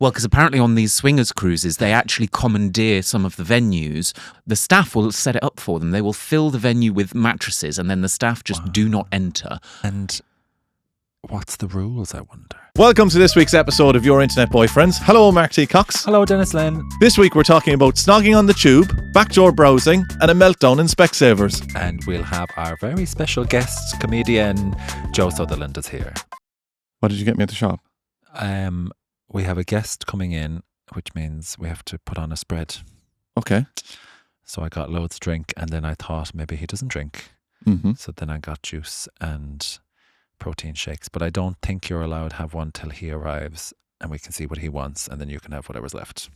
Well, because apparently on these swingers cruises, they actually commandeer some of the venues. The staff will set it up for them. They will fill the venue with mattresses, and then the staff just do not enter. And what's the rules, I wonder? Welcome to this week's episode of Your Internet Boyfriends. Hello, Mark T. Cox. Hello, Dennis Lynn. This week we're talking about snogging on the tube, backdoor browsing, and a meltdown in Specsavers. And we'll have our very special guest, comedian Joe Sutherland is here. What did you get me at the shop? We have a guest coming in, which means we have to put on a spread. Okay. So I got loads to drink, and then I thought maybe he doesn't drink. Mm-hmm. So then I got juice and protein shakes. But I don't think you're allowed to have one till he arrives, and we can see what he wants, and then you can have whatever's left.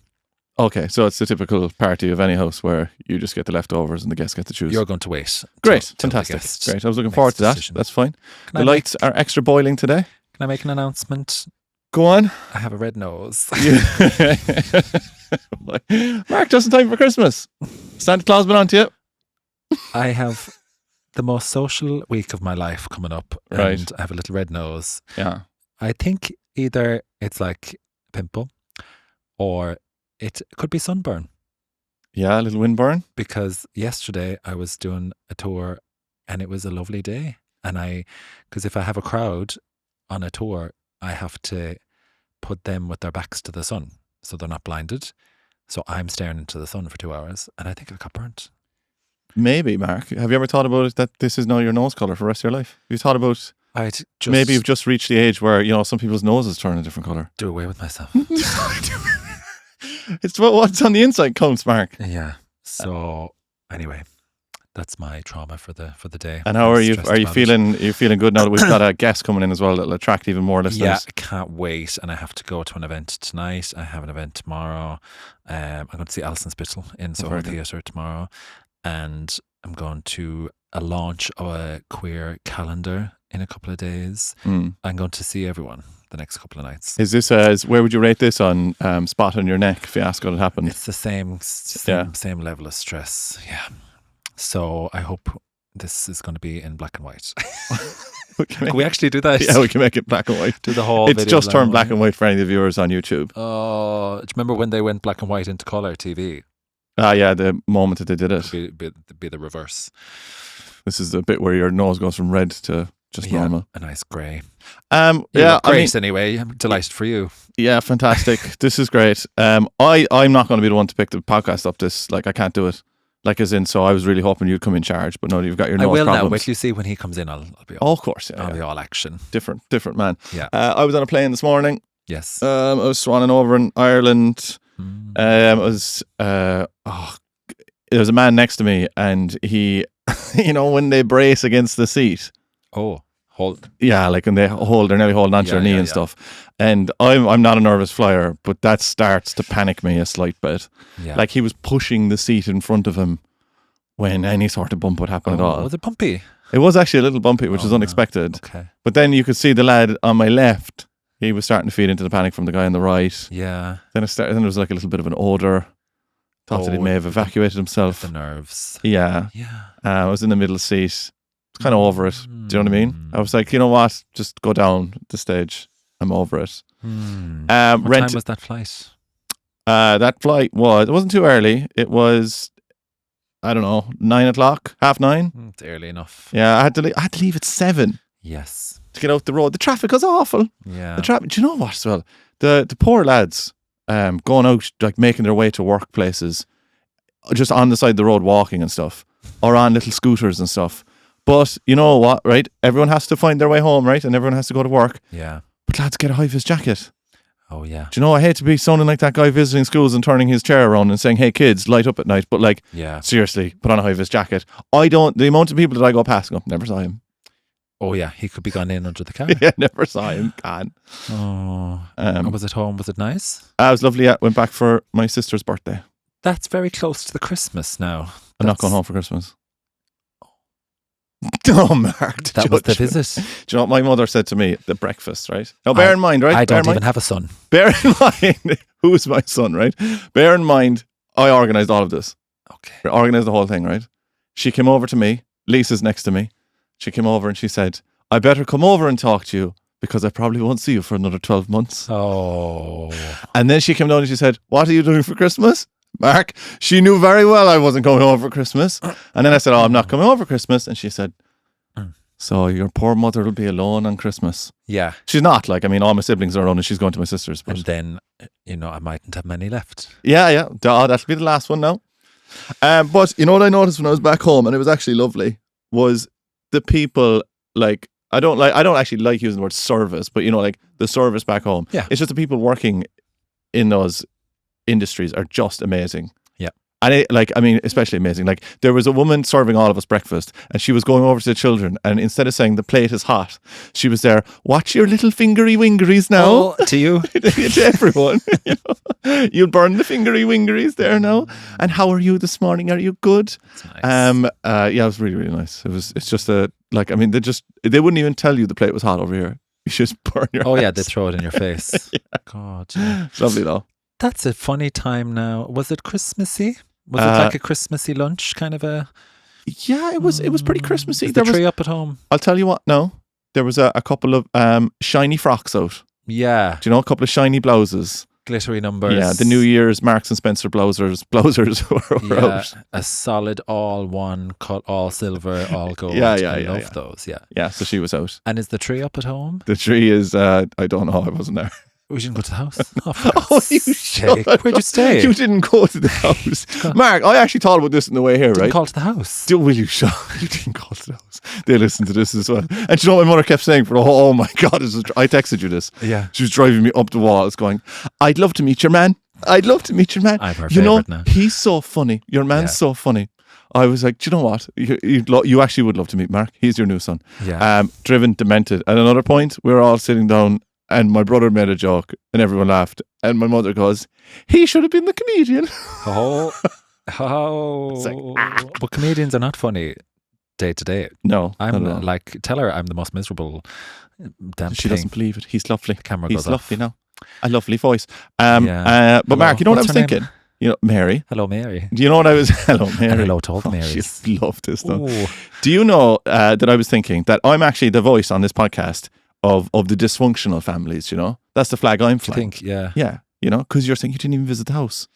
Okay, so it's the typical party of any house where you just get the leftovers and the guests get to choose. You're going to wait. Great, fantastic. Great, I was looking forward to that. Decision. That's fine. The lights are extra boiling today. Can I make an announcement? Go on. I have a red nose. Mark, just in time for Christmas. Santa Claus been on to you? I have the most social week of my life coming up. Right. And I have a little red nose. Yeah. I think either it's like a pimple or it could be sunburn. Yeah, a little windburn. Because yesterday I was doing a tour and it was a lovely day. And because if I have a crowd on a tour, I have to put them with their backs to the sun so they're not blinded. So I'm staring into the sun for 2 hours and I think I got burnt. Maybe, Mark. Have you ever thought about it that this is now your nose colour for the rest of your life? Have you thought about maybe you've just reached the age where, you know, some people's noses turn a different colour? Do away with myself. It's about what's on the inside counts, Mark. Yeah. So anyway, that's my trauma for the day. And how are you? Are you feeling? Are you feeling good now that we've got a guest coming in as well that'll attract even more listeners? Yeah, I can't wait. And I have to go to an event tonight. I have an event tomorrow. I'm going to see Alison Spittle in Soho Theatre tomorrow, and I'm going to a launch of a queer calendar in a couple of days. I'm going to see everyone the next couple of nights. Is this where would you rate this on spot on your neck fiasco that happened? It's the same level of stress. Yeah. So I hope this is going to be in black and white. Can we actually do that? Yeah, we can make it black and white. Do the whole It's video just turned black and white for any of the viewers on YouTube. Oh, do you remember when they went black and white into colour TV? Yeah, the moment that they did it. Be the reverse. This is the bit where your nose goes from red to just normal. A nice grey. Great anyway. I'm delighted for you. Yeah, fantastic. This is great. I'm not going to be the one to pick the podcast up this. Like, I can't do it. Like, as in, so I was really hoping you'd come in charge, but no, you've got your nose problems. I will now. Wait till you see when he comes in. I'll be all, of course, yeah. I'll be all action. Different man. Yeah. I was on a plane this morning. Yes. I was swanning over in Ireland. There was a man next to me, and he, you know, when they brace against the seat. Oh, hold. Yeah, like when they're nearly holding onto their knee and stuff. And I'm not a nervous flyer, but that starts to panic me a slight bit. Yeah. Like he was pushing the seat in front of him when any sort of bump would happen at all. Was it bumpy? It was actually a little bumpy, which is unexpected. Okay. But then you could see the lad on my left. He was starting to feed into the panic from the guy on the right. Yeah. Then there was like a little bit of an odour. Thought that he may have evacuated himself. The nerves. Yeah. Yeah. I was in the middle seat. I was kind of over it. Do you know what I mean? I was like, you know what? Just go down the stage. I'm over it. What time was that flight? That flight it wasn't too early. It was, I don't know, 9 o'clock, 9:30. It's early enough. Yeah, I had to leave at 7. Yes. To get out the road. The traffic was awful. Yeah. The traffic. Do you know what as well? The poor lads going out, like making their way to workplaces, just on the side of the road walking and stuff, or on little scooters and stuff. But you know what, right? Everyone has to find their way home, right? And everyone has to go to work. Yeah. But lads, get a high-vis jacket. Oh, yeah. Do you know, I hate to be sounding like that guy visiting schools and turning his chair around and saying, hey, kids, light up at night. But like, seriously, put on a high-vis jacket. The amount of people that I go past never saw him. Oh, yeah. He could be gone in under the car. Yeah, never saw him. Gone. Oh. Was it home? Was it nice? I was lovely. I went back for my sister's birthday. That's very close to the Christmas now. I'm not going home for Christmas. Oh, Mark. That was the visit. Do you know what my mother said to me at the breakfast, right? Now, bear in mind, right? I don't even have a son. Bear in mind, who is my son, right? Bear in mind, I organised all of this. Okay. I organised the whole thing, right? She came over to me. Lisa's next to me. She came over and she said, I better come over and talk to you because I probably won't see you for another 12 months. Oh. And then she came down and she said, what are you doing for Christmas? Mark, she knew very well I wasn't coming home for Christmas. And then I said, oh, I'm not coming home for Christmas. And she said, so your poor mother will be alone on Christmas. Yeah. She's not. Like, I mean, all my siblings are alone and she's going to my sister's. But And then, I mightn't have many left. yeah. That'll be the last one now. But you know what I noticed when I was back home, and it was actually lovely, was the people, like, I don't actually like using the word service, but like the service back home. Yeah. It's just the people working in those industries are just amazing. Yeah. And especially amazing. Like, there was a woman serving all of us breakfast, and she was going over to the children, and instead of saying the plate is hot, she was there, watch your little fingery wingeries now. Oh, to you? To everyone. You'll burn the fingery wingeries there now. And how are you this morning? Are you good? That's nice. It was really, really nice. It's just they wouldn't even tell you the plate was hot over here. You just burn your Oh, yeah, hands. they throw it in your face. Yeah. God. Yeah. It's lovely though. That's a funny time now. Was it Christmassy? Was it like a Christmassy lunch kind of a... Yeah, it was pretty Christmassy. Is the tree up at home? I'll tell you what, no. There was a couple of shiny frocks out. Yeah. Do you know, a couple of shiny blouses? Glittery numbers. Yeah, the New Year's Marks and Spencer blousers were out. A solid all one, cut all silver, all gold. Yeah, I love yeah. those, yeah. Yeah, so she was out. And is the tree up at home? The tree is, I don't know, I wasn't there. We didn't go to the house. Oh, you shut up. Where'd you stay? You didn't go to the house. Mark, I actually thought about this on the way here, Didn't right? call to the house. Will you shut up? You didn't call to the house. They listened to this as well. And you know what my mother kept saying for oh my God, I texted you this. Yeah. She was driving me up the walls going, I'd love to meet your man. I'd love to meet your man. I'm her favourite now. He's so funny. Your man's so funny. I was like, do you know what? You actually would love to meet Mark. He's your new son. Yeah. Driven, demented. At another point, we were all sitting down and my brother made a joke and everyone laughed. And my mother goes, he should have been the comedian. Oh. Like, But comedians are not funny day to day. No. I'm not at all. like, tell her I'm the most miserable damn She thing. doesn't believe it. He's lovely. The camera He's goes lovely off. now. A lovely voice. But Hello. Mark, you know what What's I was her name? thinking? You know, Mary. Hello, Mary. Do you know what I was? Hello, Mary. And hello to all the Marys. She'd love this stuff. Ooh. Do you know that I was thinking that I'm actually the voice on this podcast of the dysfunctional families? You know, that's the flag I'm I flying. think, yeah. Yeah, you know, because you're saying you didn't even visit the house.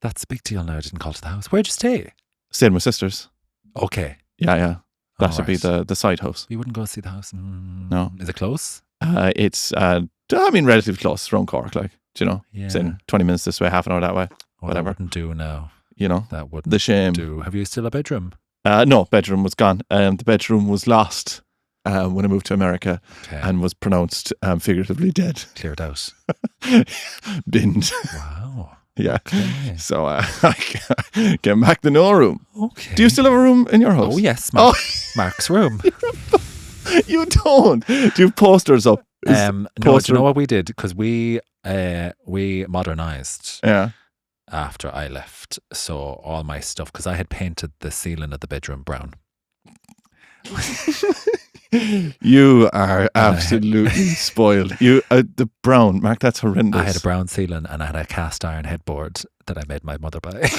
That's a big deal now. I didn't call to the house. Where'd you stay? Stayed with my sisters. Okay. Yeah. That should be Alright. the side house. You wouldn't go see the house? No. Is it close? It's relatively close around Cork. Like, do you know, it's Yeah. in 20 minutes this way, half an hour that way. Oh, whatever. That wouldn't do now. You know, That wouldn't the shame. do. Have you still a bedroom? No, bedroom was gone. The bedroom was lost when I moved to America Okay. and was pronounced figuratively dead. Cleared out. Binned. Wow. Yeah. Okay. So I get back to no room. Okay. Do you still have a room in your house? Oh, yes. Mark's room. You don't. Do you have posters up? No, do you know what we did? Because we modernized Yeah. after I left. So all my stuff, because I had painted the ceiling of the bedroom brown. You are absolutely spoiled. You the brown, Mark, that's horrendous. I had a brown ceiling and I had a cast iron headboard that I made my mother buy.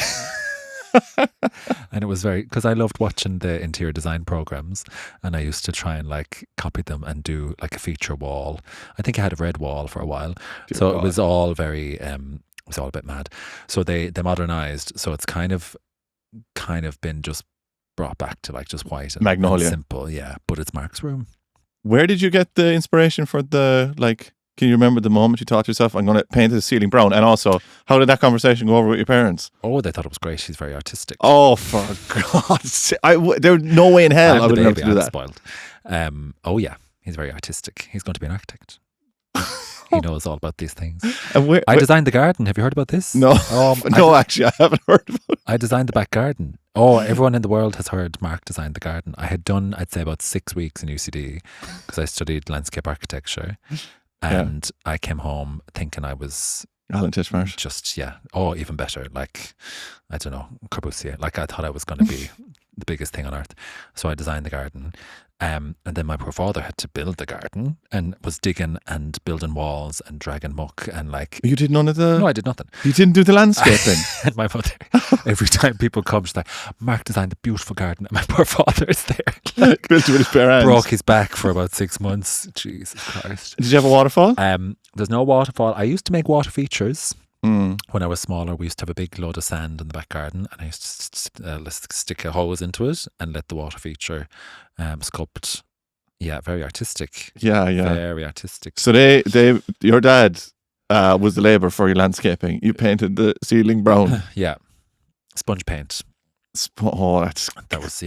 And it was because I loved watching the interior design programs, and I used to try and like copy them and do like a feature wall. I think I had a red wall for a while. So it was all very it was all a bit mad. So they modernized, so it's kind of been just brought back to like just white and Magnolia. and simple, yeah. But it's Mark's room. Where did you get the inspiration for the, like, can you remember the moment you thought to yourself, I'm going to paint the ceiling brown? And also, how did that conversation go over with your parents? Oh, they thought it was great. She's very artistic. Oh, for God's sake. There's no way in hell I would have to do that. Spoiled. Oh yeah, he's very artistic. He's going to be an architect. He knows all about these things. And I designed the garden. Have you heard about this? No. Actually, I haven't heard about it. I designed the back garden. Oh, everyone in the world has heard Mark designed the garden. I had done, I'd say, about 6 weeks in UCD because I studied landscape architecture. And I came home thinking I was Alan Tishmarsh. just, even better. Like, I don't know, Corbusier. Like, I thought I was going to be the biggest thing on earth. So I designed the garden. And then my poor father had to build the garden and was digging and building walls and dragging muck and like. You did none of the... No, I did nothing. You didn't do the landscaping? And my mother, every time people come, she's like, Mark designed a beautiful garden. And my poor father is there. Like, Built it with his bare hands. broke his back for about 6 months. Jesus Christ. Did you have a waterfall? There's no waterfall. I used to make water features. Mm. When I was smaller, we used to have a big load of sand in the back garden, and I used to stick a hose into it and let the water feature sculpt. Yeah, very artistic. Yeah. Very artistic. So your dad was the labourer for your landscaping. You painted the ceiling brown. Yeah, sponge paint. Oh, That was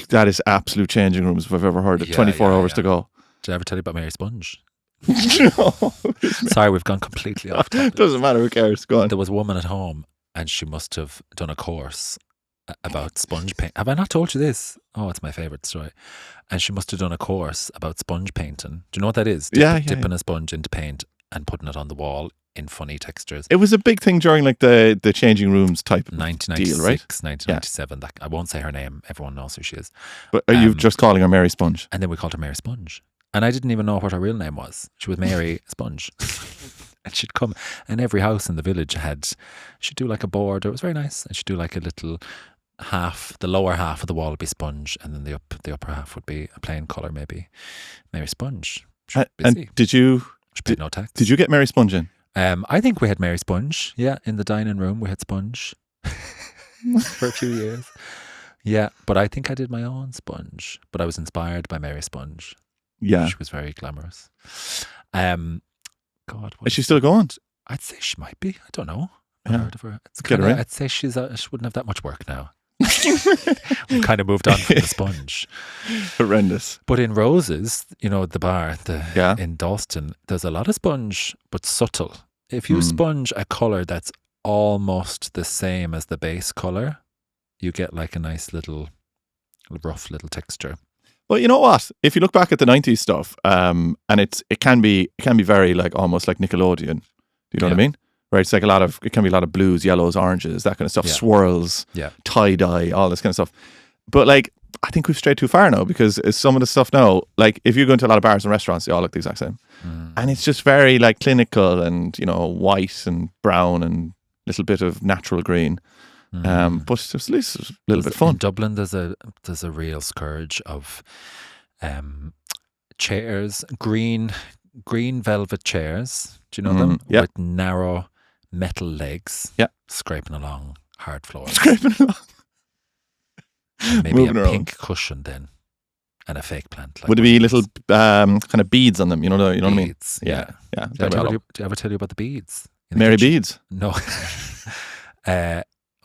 that is absolute changing rooms if I've ever heard it. 24 hours to go. Did I ever tell you about Mary Sponge? No. Sorry, we've gone completely off topic. Doesn't matter, who cares? Go on. There was a woman at home, and she must have done a course about sponge paint. Have I not told you this? Oh, it's my favourite story. And she must have done a course about sponge painting. Do you know what that is? Dipping a sponge into paint and putting it on the wall in funny textures. It was a big thing during like the changing rooms type 1996, deal, right? 1997. That, I won't say her name. Everyone knows who she is. But are you just calling her Mary Sponge? And then we called her Mary Sponge. And I didn't even know what her real name was. She was Mary Sponge. And she'd come, and every house in the village she'd do like a border. It was very nice. And she'd do like a little half, the lower half of the wall would be sponge, and then the upper half would be a plain colour, maybe Mary Sponge. She was busy. And did you... She paid no tax. Did you get Mary Sponge in? I think we had Mary Sponge. Yeah, in the dining room we had sponge for a few years. Yeah, but I think I did my own sponge. But I was inspired by Mary Sponge. Yeah. She was very glamorous. God, Is she still going? I'd say she might be. I don't know. Yeah. Heard of her. Get her in. I'd say she wouldn't have that much work now. We've kind of moved on from the sponge. Horrendous. But in Roses, you know, the bar Yeah. in Dalston, there's a lot of sponge, but subtle. If you sponge a colour that's almost the same as the base colour, you get like a nice little rough little texture. Well, you know what? If you look back at the 90s stuff, and it can be very like almost like Nickelodeon. Do you know what I mean? Right? It's like it can be a lot of blues, yellows, oranges, that kind of stuff, swirls, tie-dye, all this kind of stuff. But like, I think we've strayed too far now, because some of the stuff now, like if you go into a lot of bars and restaurants, they all look the exact same. And it's just very like clinical and, you know, white and brown and a little bit of natural green. But it's at least a little bit fun. In Dublin, there's a real scourge of chairs, green velvet chairs. Do you know them? Yeah. With narrow metal legs. Yeah. Scraping along hard floors. Scraping along. And maybe Moving a around. pink cushion then, and a fake plant. Like Would it be little kind of beads on them? You know what I mean? beads? Yeah. Did I ever tell you about the beads? Mary Beads. No.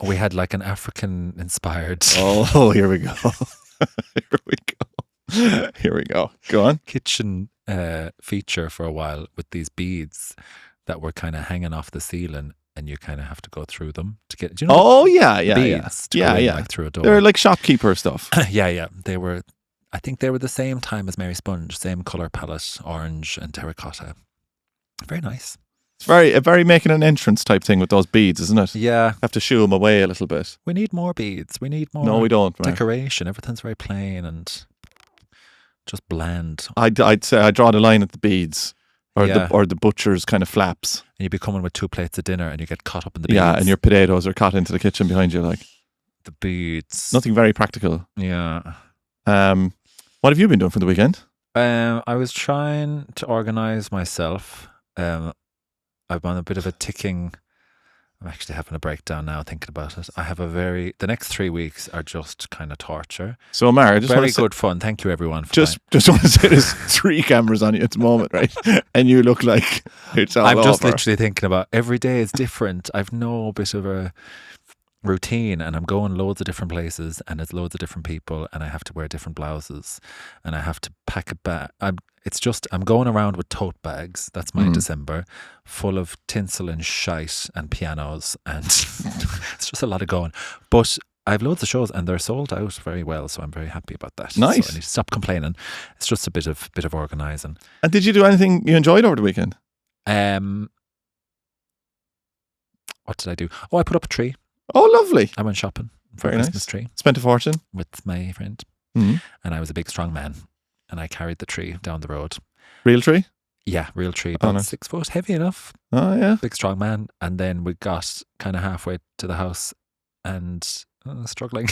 We had like an African-inspired Oh, here we go. Here we go. Go on. kitchen feature for a while with these beads that were kind of hanging off the ceiling, and you kind of have to go through them to get. Do you know? Oh, yeah. beads to go in, like through a door. They're like shopkeeper stuff. yeah. They were. I think they were the same time as Mary Sponge, same color palette, orange and terracotta. Very nice. It's very making an entrance type thing with those beads, isn't it? Yeah. Have to shoo them away a little bit. We need more beads. We need more. No, we don't. Right? Decoration. Everything's very plain and just bland. I'd say I draw the line at the beads, or Yeah. the butcher's kind of flaps. And you be coming with 2 plates of dinner and you get caught up in the beads. Yeah, and your potatoes are caught into the kitchen behind you. Like the beads. nothing very practical. Yeah. What have you been doing for the weekend? I was trying to organise myself. I'm on a bit of a ticking. I'm actually having a breakdown now thinking about it. I have the next 3 weeks are just kind of torture. So, Mara, I just Very want to good fun. Thank you, everyone. For just want to say there's 3 cameras on you at the moment, right? And you look like it's all I'm just over. literally thinking about every day is different. I've no bit of a routine, and I'm going loads of different places, and it's loads of different people, and I have to wear different blouses, and I have to pack a bag. I'm going around with tote bags. That's my December, full of tinsel and shite and pianos, and it's just a lot of going. But I have loads of shows, and they're sold out very well, so I'm very happy about that. Nice. So I need to stop complaining. It's just a bit of organising. And did you do anything you enjoyed over the weekend? What did I do? Oh, I put up a tree. Oh, lovely. I went shopping for Very a Christmas nice. tree Spent a fortune. with my friend, Mm-hmm. and I was a big strong man. and I carried the tree down the road. Real tree? Yeah, real tree, about nice. 6 foot, heavy enough. Oh, yeah. Big, strong man. And then we got kind of halfway to the house and struggling.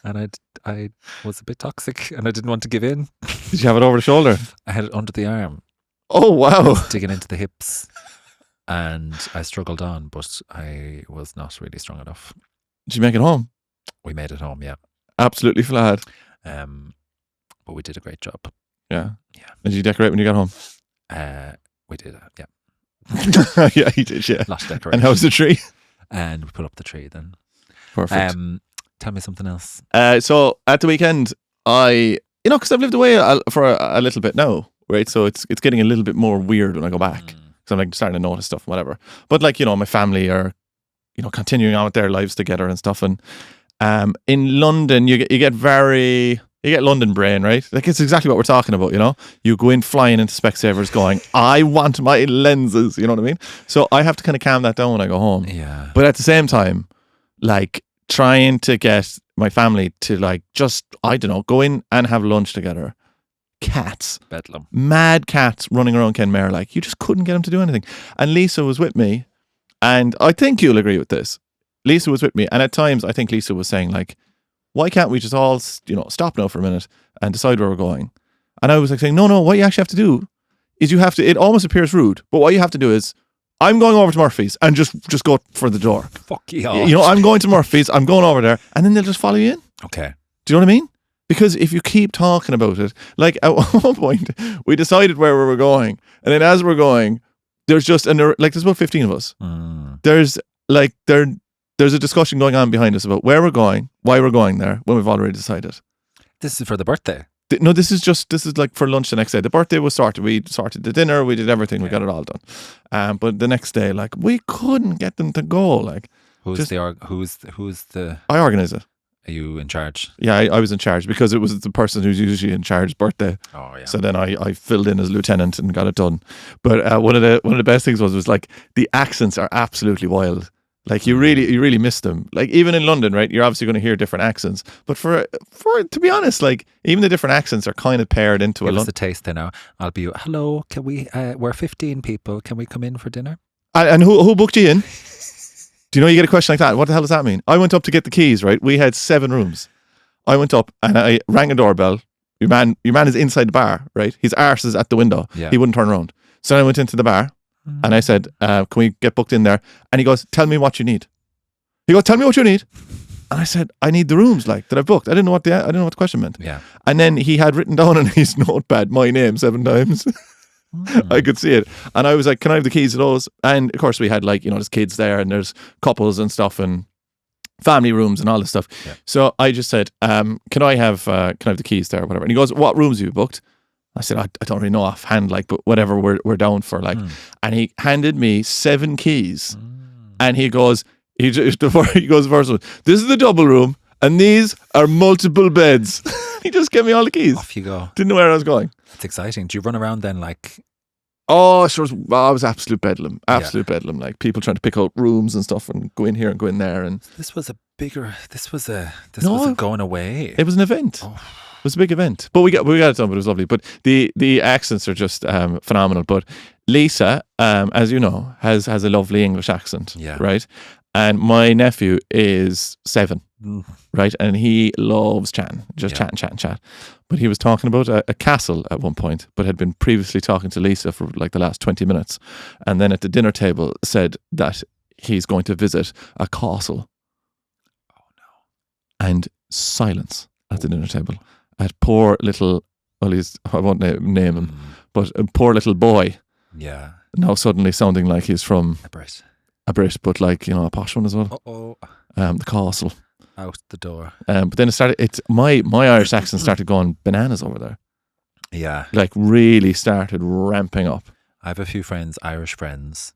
And I was a bit toxic and I didn't want to give in. Did you have it over the shoulder? I had it under the arm. Oh, wow. Digging into the hips. And I struggled on, but I was not really strong enough. Did you make it home? We made it home, yeah. Absolutely flat. But we did a great job. Yeah. Yeah. Did you decorate when you got home? We did, yeah. Yeah, you did, yeah. Lots of decoration. And how's the tree? And we put up the tree then. Perfect. Tell me something else. So at the weekend, because I've lived away for a little bit now, right? So it's getting a little bit more weird when I go back. So I'm like starting to notice stuff, whatever. But like, my family are, continuing on with their lives together and stuff. And in London, you get London brain, right? Like it's exactly what we're talking about, You go in flying into Specsavers going, I want my lenses, you know what I mean? So I have to kind of calm that down when I go home. Yeah. But at the same time, like trying to get my family to like just, I don't know, go in and have lunch together. Cats. Bedlam. Mad cats running around Kenmare, like you just couldn't get them to do anything. And Lisa was with me, and I think you'll agree with this. Lisa was with me, and at times I think Lisa was saying like, why can't we just all, stop now for a minute and decide where we're going? And I was like saying, no, what you actually have to do is it almost appears rude, but what you have to do is, I'm going over to Murphy's and just go for the door. Fuck you. I'm going to Murphy's, I'm going over there, and then they'll just follow you in. Okay. Do you know what I mean? Because if you keep talking about it, like at one point, we decided where we were going. And then as we're going, there's about 15 of us. There's a discussion going on behind us about where we're going, why we're going there, when we've already decided. This is for the birthday. No, this is like for lunch the next day. The birthday was sorted. We sorted the dinner. We did everything. We got it all done. But the next day, like we couldn't get them to go. Like who's the? I organise it. Are you in charge? Yeah, I was in charge because it was the person who's usually in charge's birthday. Oh yeah. So then I filled in as lieutenant and got it done. But one of the best things was like the accents are absolutely wild. Like you really miss them. Like even in London, right? You're obviously going to hear different accents. But for to be honest, like even the different accents are kind of paired into Give us a taste there now. I'll be hello. Can we? We're 15 people. Can we come in for dinner? And who booked you in? Do you know you get a question like that? What the hell does that mean? I went up to get the keys, right? We had 7 rooms. I went up and I rang a doorbell. Your man is inside the bar, right? His arse is at the window. Yeah. He wouldn't turn around. So I went into the bar and I said, can we get booked in there? And he goes, tell me what you need. He goes, tell me what you need. And I said, I need the rooms that I've booked. I didn't know what the question meant. Yeah. And then he had written down on his notepad my name 7 times. I could see it. And I was like, can I have the keys to those? And of course we had like, there's kids there and there's couples and stuff and family rooms and all this stuff. Yeah. So I just said, can I have the keys there or whatever? And he goes, what rooms have you booked? I said, I don't really know offhand, like, but whatever we're down for, like. And he handed me 7 keys. And he goes, first one, this is the double room and these are multiple beds. He just gave me all the keys. Off you go. Didn't know where I was going. It's exciting. Do you run around then like? Oh, sure. I was absolute bedlam. Bedlam. Like people trying to pick out rooms and stuff and go in here and go in there. And this was going away. It was an event. Oh. It was a big event. But we got it done, but it was lovely. But the accents are just phenomenal. But Lisa, as you know, has a lovely English accent. Yeah. Right? And my nephew is 7. Right? And he loves chatting. Just chat. But he was talking about a castle at one point, but had been previously talking to Lisa for like the last 20 minutes. And then at the dinner table said that he's going to visit a castle. Oh no. And silence at the dinner table. At poor little, I won't name him, but a poor little boy. Yeah. Now suddenly sounding like he's from a Brit, but like, a posh one as well. The castle. Out the door. But then my Irish accent started going bananas over there. Yeah. Like really started ramping up. I have a few Irish friends,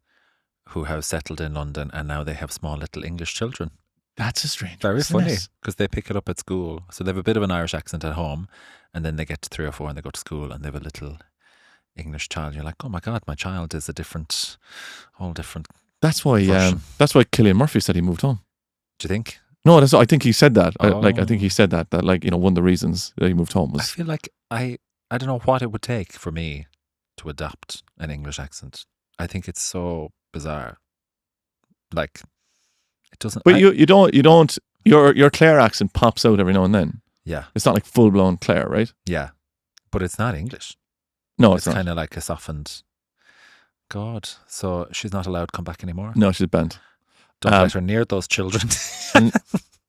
who have settled in London and now they have small little English children. That's a strange. Very funny because they pick it up at school. So they have a bit of an Irish accent at home and then they get to 3 or 4 and they go to school and they have a little English child. You're like, oh my God, my child is whole different. That's why Cillian Murphy said he moved home. Do you think? No, I think he said that. Oh. I think he said that like, one of the reasons that he moved home I was. feel like I don't know what it would take for me to adopt an English accent. I think it's so bizarre. Like, it doesn't. But you don't. Your Clare accent pops out every now and then. Yeah, It's not like full blown Clare, right? yeah, but it's not English. No, It's it's not. kind of like a softened. God, so she's not allowed to come back anymore. No, she's banned. Don't let her near those children.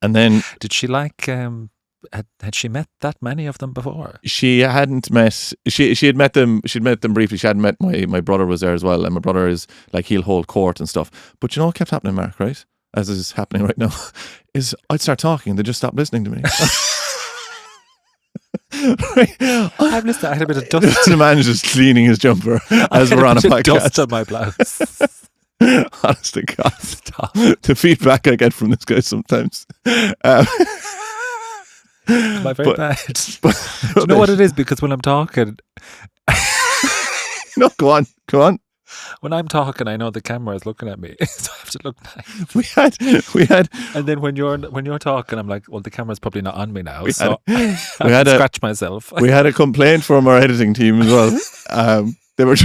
And then Did she like? Had she met that many of them before? she hadn't met. She had met them. She'd met them briefly. She hadn't met my brother was there as well, and my brother is like he'll hold court and stuff. But you know what kept happening, Mark? Right, as is happening right now, is I'd start talking and they just stop listening to me. Right. I've listened. I had a bit of dust. The man just cleaning his jumper as we're on a bit of dust podcast. on my blouse. Honest to God, the feedback I get from this guy sometimes. Am I very bad? Do you know what it is? Because when I'm talking, No, go on. when I'm talking, I know the camera is looking at me, so I have to look nice. We had. And then when you're talking, I'm like, well, the camera's probably not on me now, We so had I have to scratch myself. We had a complaint from our editing team as well. They were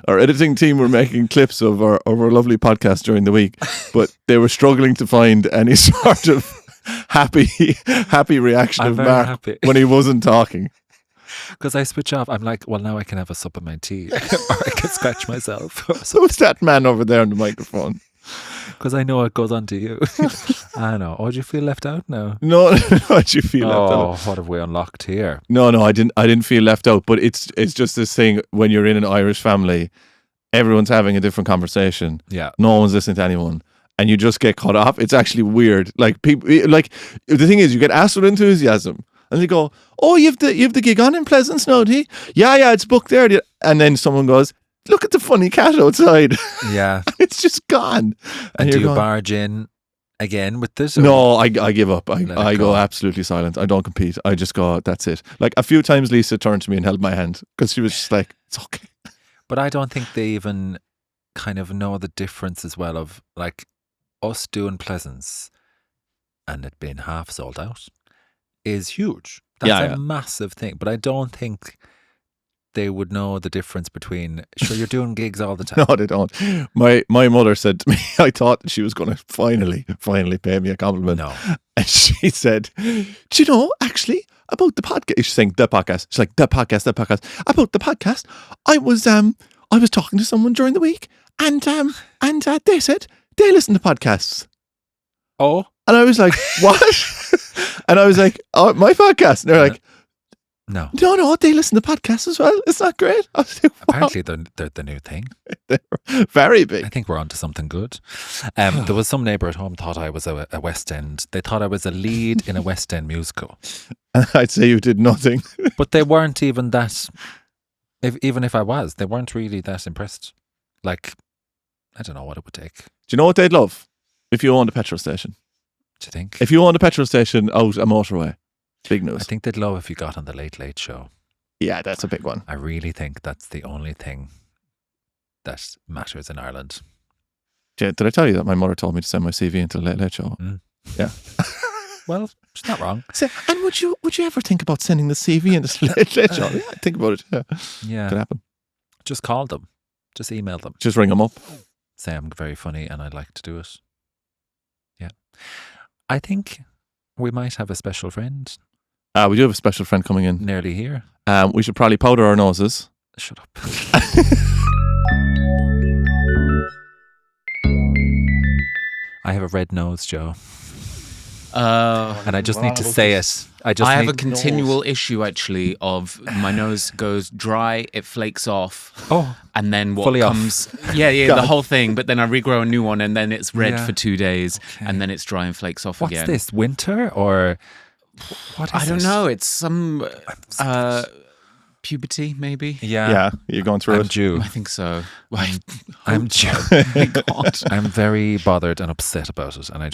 our editing team were making clips of our lovely podcast during the week, but they were struggling to find any sort of happy reaction I'm of very Mark happy. when he wasn't talking. Because I switch off, I'm like, well, now I can have a sup of my tea, or I can scratch myself. So who's that man over there on the microphone? Because I know it goes on to you. I know. Oh, do you feel left out now? No, how'd you feel left out? Oh, what have we unlocked here? No, I didn't feel left out. But it's just this thing when you're in an Irish family, everyone's having a different conversation. Yeah. No one's listening to anyone, and you just get cut off. It's actually weird. Like people, like the thing is, you get asked with enthusiasm, and they go, "Oh, you have the gig on in Pleasance now, do you? Yeah, it's booked there." And then someone goes, "Look at the funny cat outside." Yeah. It's just gone. And do you're you going, barge in again with this? No, I give up. I it go go. absolutely silent. I don't compete. I just go, that's it. Like a few times Lisa turned to me and held my hand because she was just like, it's okay. But I don't think they even kind of know the difference as well of like us doing Pleasance and it being half sold out is huge. That's a massive thing. But I don't think they would know the difference between, sure, you're doing gigs all the time. No, they don't. My mother said to me, I thought that she was going to finally pay me a compliment. No. And she said, do you know, actually, about the podcast, she's saying the podcast. She's like, the podcast. About the podcast, I was talking to someone during the week and they said they listen to podcasts. Oh. And I was like, what? And I was like, oh, my podcast. And they're like, no, they listen to podcasts as well. It's not great. I was like, wow. Apparently they're the new thing. They're very big. I think we're onto something good. There was some neighbour at home thought I was a West End. They thought I was a lead in a West End musical. And I'd say you did nothing. But they weren't even that. Even if I was, they weren't really that impressed. Like, I don't know what it would take. Do you know what they'd love? If you owned a petrol station. Do you think? If you owned a petrol station out a motorway. Big news. I think they'd love if you got on the Late Late Show. Yeah, that's a big one. I really think that's the only thing that matters in Ireland. Did I tell you that my mother told me to send my CV into the Late Late Show? Mm. Yeah. Well, it's not wrong. And would you ever think about sending the CV into the Late Late Show? Yeah, think about it. Yeah. Yeah. Could happen. Just call them. Just email them. Just ring them up. Say I'm very funny and I'd like to do it. Yeah. I think we might have a special friend We do have a special friend coming in. nearly here. We should probably powder our noses. Shut up. I have a red nose, Joe. And I just need to say it. I have a continual issue actually of my nose goes dry, it flakes off. Oh, and then what fully comes the whole thing, but then I regrow a new one and then it's red Yeah. for 2 days Okay. and then it's dry and flakes off what's again. this? Winter or what is I don't it? know, it's some puberty maybe. Yeah, you're going through I'm it. Jew. I think so. I'm Jew. My God. I'm very bothered and upset about it, and I'm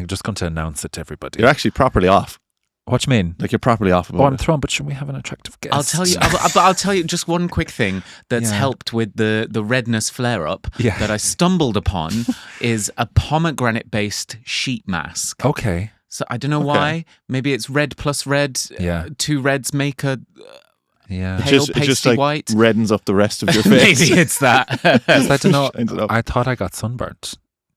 just going to announce it to everybody. You're actually properly off. What do you mean? Like you're properly off about Oh, I'm it. thrown, but shouldn't we have an attractive guest? I'll tell you. I'll tell you just one quick thing that's Yeah. helped with the redness flare up Yeah. that I stumbled upon is a pomegranate-based sheet mask. Okay. So I don't know why. Maybe it's red plus red. Yeah. 2 reds make a Yeah. pale It pasty just like white. reddens up the rest of your face. Maybe it's that. 'Cause I don't know. Shines it up. I thought I got sunburnt,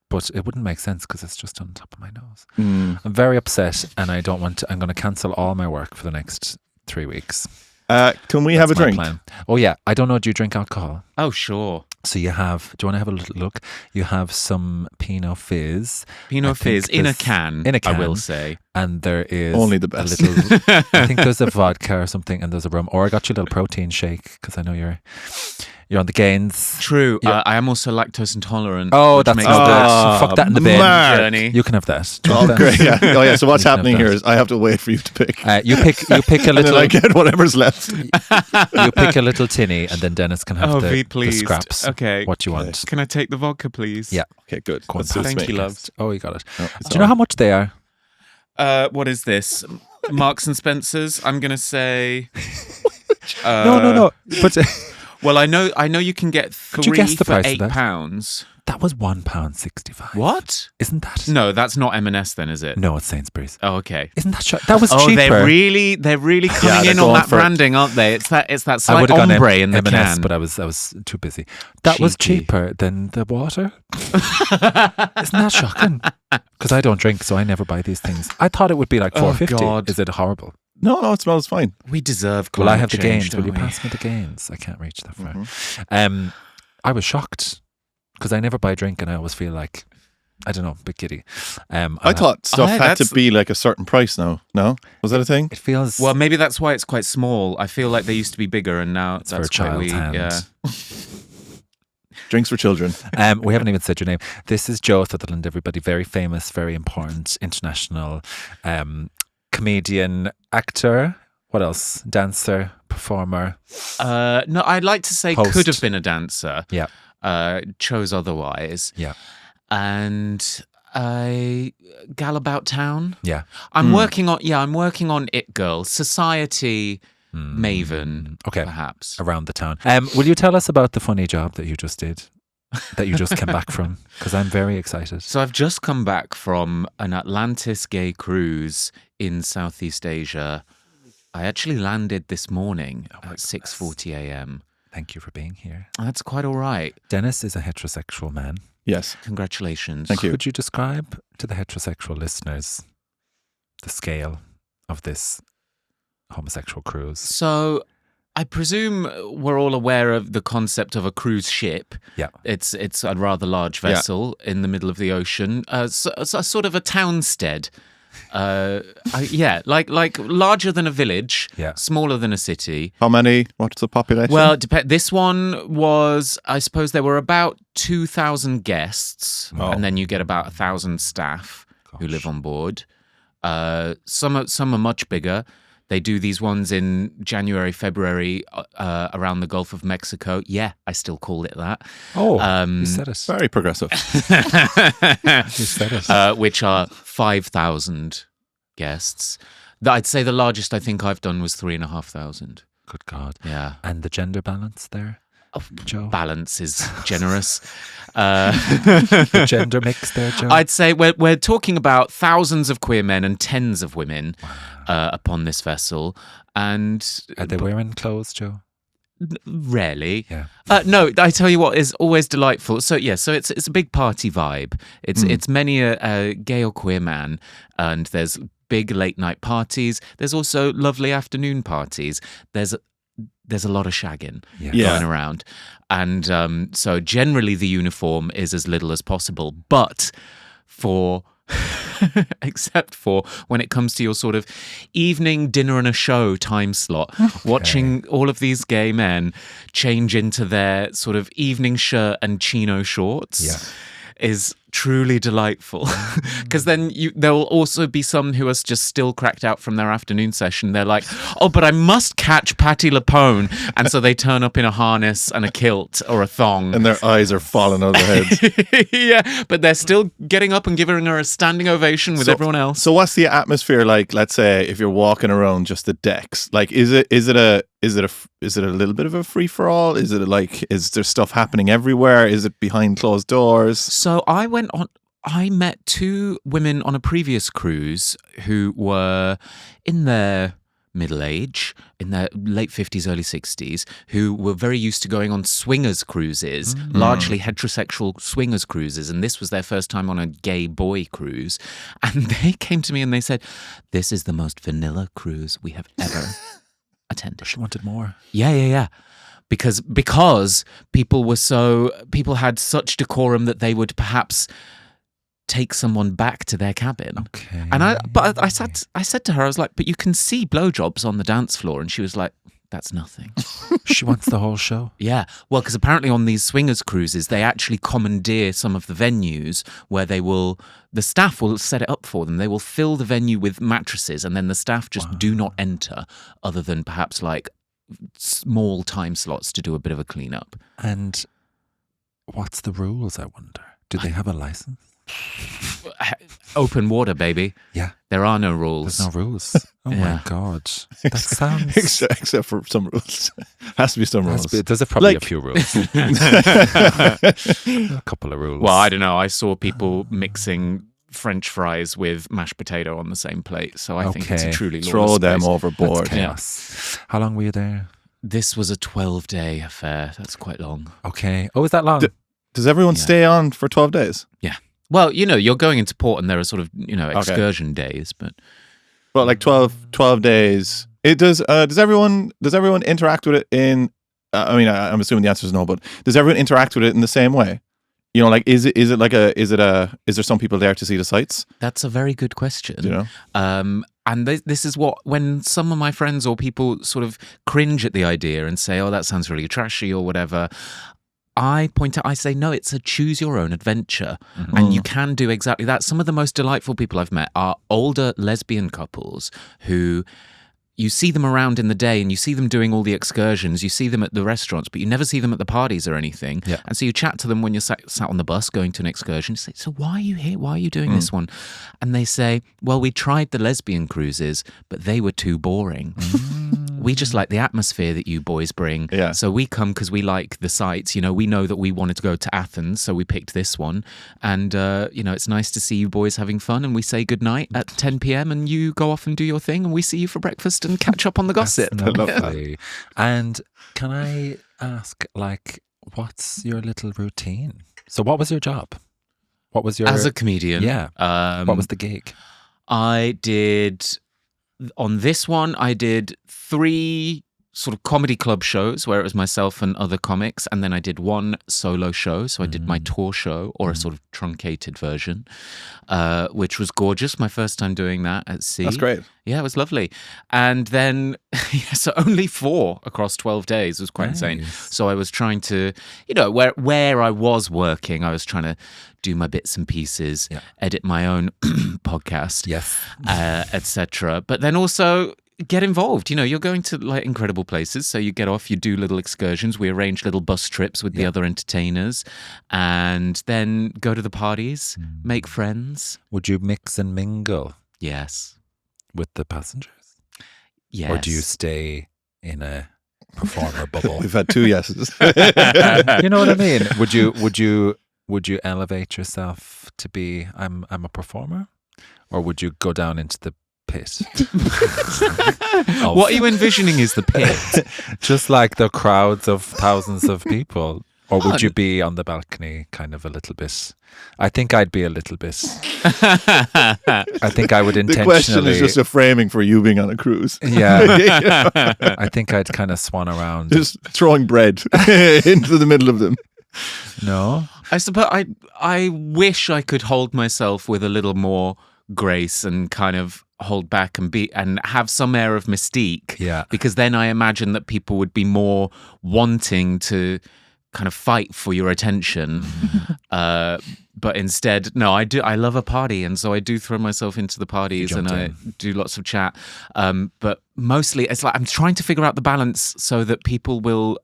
but it wouldn't make sense because it's just on top of my nose. Mm. I'm very upset, and I don't want to. I'm going to cancel all my work for the next 3 weeks. Can we have a That's my drink? plan. Oh yeah, I don't know. Do you drink alcohol? Oh, sure. So you have. Do you want to have a little look? You have some Pinot Fizz. Pinot I think Fizz in a there's- can. in a I will can. say. And there is Only the best. A little, I think there's a vodka or something, and there's a rum. Or I got you a little protein shake because I know you're on the gains. True. Yeah. I am also lactose intolerant. Oh, which that's makes no the good. Fuck that in the bin. Mark. journey. You can have that. Do you Oh, want that? great. Yeah. Oh, yeah. So what's You can have happening here that. is I have to wait for you to pick. You pick a And then little. I get whatever's left. You pick a little tinny, and then Dennis can have Oh, the be pleased. scraps. Okay. What you want? Can I take the vodka, please? Yeah. Okay, good. Go on, That pass suits Thank me. you, love. Oh, you got it. No, it's Do you know how much they are? What is this? Marks and Spencers. I'm gonna say. No. But Well, I know you can get 3 Could you guess the for price of that? £8. that was £1.65. What? Isn't that? No, that's not M&S then, is it? No, it's Sainsbury's. Oh, okay. Isn't that that was Oh, cheaper? they're really coming they're in on going that for it. branding, aren't they? It's that I slight would have gone ombre in the M&S, can. but I was too busy. That was Cheeky. cheaper than the water. Isn't that shocking? Because I don't drink, so I never buy these things. I thought it would be like Oh, $4.50. God. Is it horrible? No, it smells fine. We deserve Well, I climate have the change, gains. Will you don't we? pass me the gains? I can't reach that far. Mm-hmm. I was shocked because I never buy drink, and I always feel like I don't know, a bit giddy. I thought stuff had to that's- be like a certain price now. No? Was that a thing? it feels Well, maybe that's why it's quite small. I feel like they used to be bigger, and now it's that's for a quite child's wee. hand. Yeah. Drinks for children. We haven't even said your name. This is Joe Sutherland, everybody. Very famous, very important, international comedian, actor. What else? Dancer, performer. No, I'd like to say Host. could have been a dancer. Yeah. Chose otherwise. Yeah. And I gal about town. Yeah. I'm working on It Girl, Society Hmm. Maven, Okay. perhaps. Around the town. Will you tell us about the funny job that you just did? That you just came back from? Because I'm very excited. So I've just come back from an Atlantis gay cruise in Southeast Asia. I actually landed this morning at 6:40 a.m. Thank you for being here. That's quite all right. Dennis is a heterosexual man. Yes. Congratulations. Thank you. Could you describe to the heterosexual listeners the scale of this homosexual cruise? So I presume we're all aware of the concept of a cruise ship. Yeah. It's a rather large vessel in the middle of the ocean. So sort of a townstead. Like larger than a village, Yeah. smaller than a city. How many? What's the population? Well, this one was, I suppose there were about 2,000 guests, Oh. and then you get about 1,000 staff who Gosh. live on board. Some are much bigger. They do these ones in January, February around the Gulf of Mexico. Yeah, I still call it that. Oh, you said it. very progressive. You said it. Which are 5,000 guests. I'd say the largest I think I've done was 3,500. Good God. Yeah. And the gender balance there, Joe? Balance is generous. The gender mix there, Joe? I'd say we're talking about thousands of queer men and tens of women upon this vessel, and Are they wearing clothes, Joe? rarely. Yeah. No, I tell you what is always delightful. So it's a big party vibe. It's many a gay or queer man, and there's big late night parties. There's also lovely afternoon parties. There's a lot of shagging going around, and so generally the uniform is as little as possible, but except for when it comes to your sort of evening dinner and a show time slot, watching all of these gay men change into their sort of evening shirt and chino shorts is truly delightful. Because then there will also be some who are just still cracked out from their afternoon session. They're like, oh, but I must catch Patti LuPone. And so they turn up in a harness and a kilt or a thong. And their eyes are falling out of their heads. Yeah, but they're still getting up and giving her a standing ovation with everyone else. So what's the atmosphere like, let's say, if you're walking around just the decks? Like, is it a little bit of a free for all? Is there stuff happening everywhere? Is it behind closed doors? So I met two women on a previous cruise who were in their middle age, in their late 50s, early 60s, who were very used to going on swingers cruises, largely heterosexual swingers cruises. And this was their first time on a gay boy cruise. And they came to me and they said, this is the most vanilla cruise we have ever attended. She wanted more. Yeah. Because people had such decorum that they would perhaps take someone back to their cabin. Okay. And I said to her, I was like, but you can see blowjobs on the dance floor. And she was like, that's nothing. She wants the whole show. Yeah. Well, because apparently on these swingers cruises, they actually commandeer some of the venues where the staff will set it up for them. They will fill the venue with mattresses and then the staff just do not enter other than perhaps like small time slots to do a bit of a cleanup. And what's the rules, I wonder? Do they have a license? Open water, baby. Yeah. There are no rules. There's no rules. Oh my God. That sounds... Except for some rules. Has to be some rules. There's probably a few rules. A couple of rules. Well, I don't know. I saw people mixing French fries with mashed potato on the same plate. So I think it's a truly throw them overboard. That's chaos. How long were you there? This was a 12-day affair. That's quite long. Okay. Oh, is that long? Does everyone stay on for 12 days? Yeah. Well, you're going into port and there are sort of, excursion days, but... Well, like 12 days. Does everyone interact with it in... I'm assuming the answer is no, but does everyone interact with it in the same way? Like, is there some people there to see the sights? That's a very good question. Do you know? And this is when some of my friends or people sort of cringe at the idea and say, oh, that sounds really trashy or whatever, I point out, I say, no, it's a choose your own adventure. Mm-hmm. And you can do exactly that. Some of the most delightful people I've met are older lesbian couples who... You see them around in the day and you see them doing all the excursions. You see them at the restaurants, but you never see them at the parties or anything. Yeah. And so you chat to them when you're sat on the bus going to an excursion. You say, so why are you here? Why are you doing this one? And they say, well, we tried the lesbian cruises, but they were too boring. We just like the atmosphere that you boys bring. Yeah. So we come because we like the sights. We know that we wanted to go to Athens, so we picked this one. And, it's nice to see you boys having fun. And we say goodnight at 10 p.m. and you go off and do your thing. And we see you for breakfast and catch up on the gossip. Lovely. And can I ask, what's your little routine? So what was your job? What was your... As a comedian? Yeah. What was the gig? On this one, I did 3 sort of comedy club shows where it was myself and other comics, and then I did 1 solo show. So I did my tour show, or a sort of truncated version, which was gorgeous. My first time doing that at sea. That's great. Yeah, it was lovely. And then, so only 4 across 12 days was quite insane. So I was trying to, where I was working, I was trying to do my bits and pieces, edit my own podcast, etc. But then also get involved. You're going to incredible places. So you get off, you do little excursions. We arrange little bus trips with the other entertainers and then go to the parties, make friends. Would you mix and mingle? Yes. With the passengers? Yes. Or do you stay in a performer bubble? We've had 2 yeses. You know what I mean? Would you elevate yourself to be I'm a performer? Or would you go down into the pit? What are you envisioning is the pit? Just like the crowds of thousands of people. Or would you be on the balcony kind of a little bit? I think I'd be a little bit. I think I would intentionally... The question is just a framing for you being on a cruise. Yeah. I think I'd kind of swan around. Just throwing bread into the middle of them. No? I suppose I wish I could hold myself with a little more grace and kind of hold back and have some air of mystique. Yeah. Because then I imagine that people would be more wanting to kind of fight for your attention. But instead, no, I love a party, and so I do throw myself into the parties and I do lots of chat. But mostly, it's like I'm trying to figure out the balance so that people will